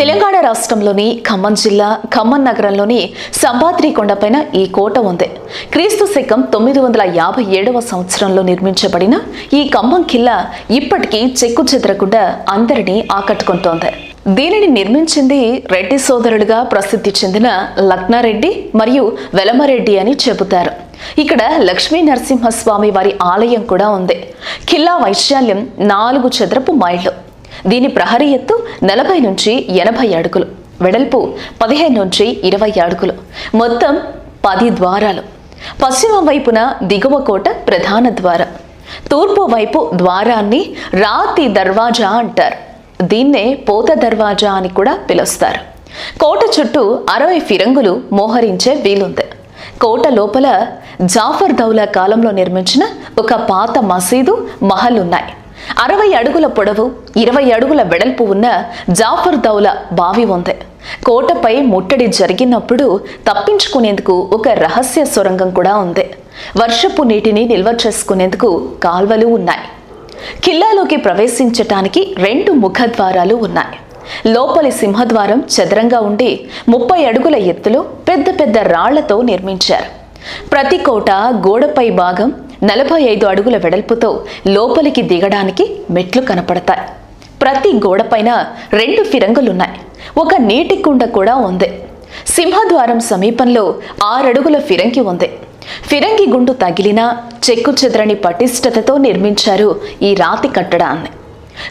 తెలంగాణ రాష్ట్రంలోని ఖమ్మం జిల్లా ఖమ్మం నగరంలోని సంబాద్రి కొండపైన ఈ కోట ఉంది. క్రీస్తు శకం 957వ సంవత్సరంలో నిర్మించబడిన ఈ ఖమ్మం కిల్లా ఇప్పటికీ చెక్కు చెదరకుండా అందరినీ ఆకట్టుకుంటోంది. దీనిని నిర్మించింది రెడ్డి సోదరులుగా ప్రసిద్ధి చెందిన లక్నారెడ్డి మరియు వెలమరెడ్డి అని చెబుతారు. ఇక్కడ లక్ష్మీ నరసింహస్వామి వారి ఆలయం కూడా ఉంది. కిల్లా వైశాల్యం 4 చదరపు మైళ్ళు. దీని ప్రహరీ ఎత్తు 40 నుంచి 80 అడుగులు, వెడల్పు 15 నుంచి 20 అడుగులు, మొత్తం 10 ద్వారాలు. పశ్చిమ వైపున దిగువ కోట ప్రధాన ద్వారం, తూర్పు వైపు ద్వారాన్ని రాతి దర్వాజా అంటారు. దీన్నే పోత దర్వాజా అని కూడా పిలుస్తారు. కోట చుట్టూ 60 ఫిరంగులు మోహరించే వీలుంది. కోట లోపల జాఫర్ దౌలా కాలంలో నిర్మించిన ఒక పాత మసీదు, మహల్ ఉన్నాయి. 60 అడుగుల పొడవు, 20 అడుగుల వెడల్పు ఉన్న జాఫర్ దౌలా బావి ఉంది. కోటపై ముట్టడి జరిగినప్పుడు తప్పించుకునేందుకు ఒక రహస్య సొరంగం కూడా ఉంది. వర్షపు నీటిని నిల్వ చేసుకునేందుకు కాల్వలు ఉన్నాయి. కిల్లాలోకి ప్రవేశించటానికి 2 ముఖద్వారాలు ఉన్నాయి. లోపలి సింహద్వారం చదరంగా ఉండి 30 అడుగుల ఎత్తులో పెద్ద పెద్ద రాళ్లతో నిర్మించారు. ప్రతి కోట గోడపై భాగం 45 అడుగుల వెడల్పుతో లోపలికి దిగడానికి మెట్లు కనపడతాయి. ప్రతి గోడపైన 2 ఫిరంగులున్నాయి. ఒక నీటి కుండ కూడా ఉంది. సింహద్వారం సమీపంలో 6 అడుగుల ఫిరంగి ఉంది. ఫిరంగి గుండు తగిలిన చెక్కు చెదరని పటిష్టతతో నిర్మించారు ఈ రాతి కట్టడాన్ని.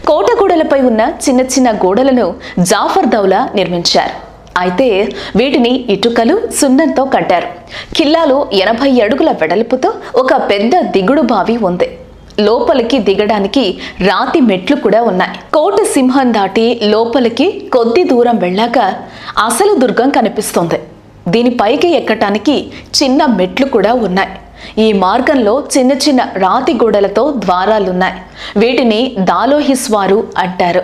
కోట గోడలపై ఉన్న చిన్న చిన్న గోడలను జాఫర్ దౌలా నిర్మించారు. అయితే వీటిని ఇటుకలు, సున్నంతో కట్టారు. కిల్లాలో 80 అడుగుల వెడల్పుతో ఒక పెద్ద దిగుడు బావి ఉంది. లోపలికి దిగడానికి రాతి మెట్లు కూడా ఉన్నాయి. కోట సింహం దాటి లోపలికి కొద్ది దూరం వెళ్ళాక అసలు దుర్గం కనిపిస్తుంది. దీనిపైకి ఎక్కటానికి చిన్న మెట్లు కూడా ఉన్నాయి. ఈ మార్గంలో చిన్న చిన్న రాతి గోడలతో ద్వారాలున్నాయి. వీటిని దాలోహిస్వారు అంటారు.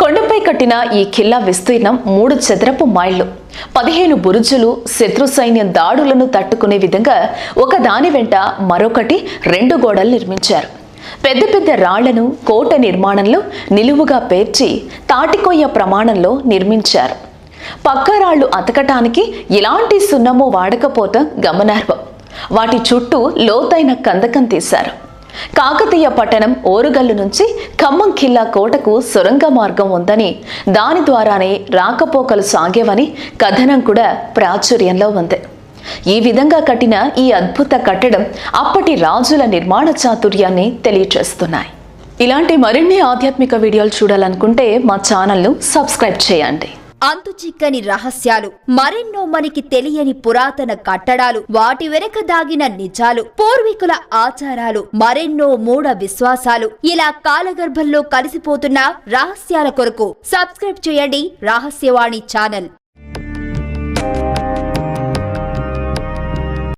కొండపై కట్టిన ఈ కిల్లా విస్తీర్ణం 3 చదరపు మైళ్ళు. 15 బురుజులు శత్రు సైన్యం దాడులను తట్టుకునే విధంగా ఒక దాని వెంట మరొకటి 2 గోడలు నిర్మించారు. పెద్ద పెద్ద రాళ్లను కోట నిర్మాణంలో నిలువుగా పేర్చి తాటికొయ్య ప్రమాణంలో నిర్మించారు. పక్క రాళ్లు అతకటానికి ఎలాంటి సున్నము వాడకపోవటం గమనార్హం. వాటి చుట్టూ లోతైన కందకం తీశారు. కాకతీయ పట్టణం ఓరుగల్లు నుంచి ఖమ్మం కిల్లా కోటకు సొరంగ మార్గం ఉందని, దాని ద్వారానే రాకపోకలు సాగేవని కథనం కూడా ప్రాచుర్యంలో ఉంది. ఈ విధంగా కట్టిన ఈ అద్భుత కట్టడం అప్పటి రాజుల నిర్మాణ చాతుర్యాన్ని తెలియచేస్తున్నాయి. ఇలాంటి మరిన్ని ఆధ్యాత్మిక వీడియోలు చూడాలనుకుంటే మా ఛానల్ను సబ్స్క్రైబ్ చేయండి. అంతుచిక్కని రహస్యాలు, మరెన్నో మనకి తెలియని పురాతన కట్టడాలు, వాటి వెనక దాగిన నిజాలు, పూర్వీకుల ఆచారాలు, మరెన్నో మూఢ విశ్వాసాలు, ఇలా కాలగర్భంలో కలిసిపోతున్న రహస్యాల కొరకు సబ్స్క్రైబ్ చేయండి రహస్యవాణి ఛానల్.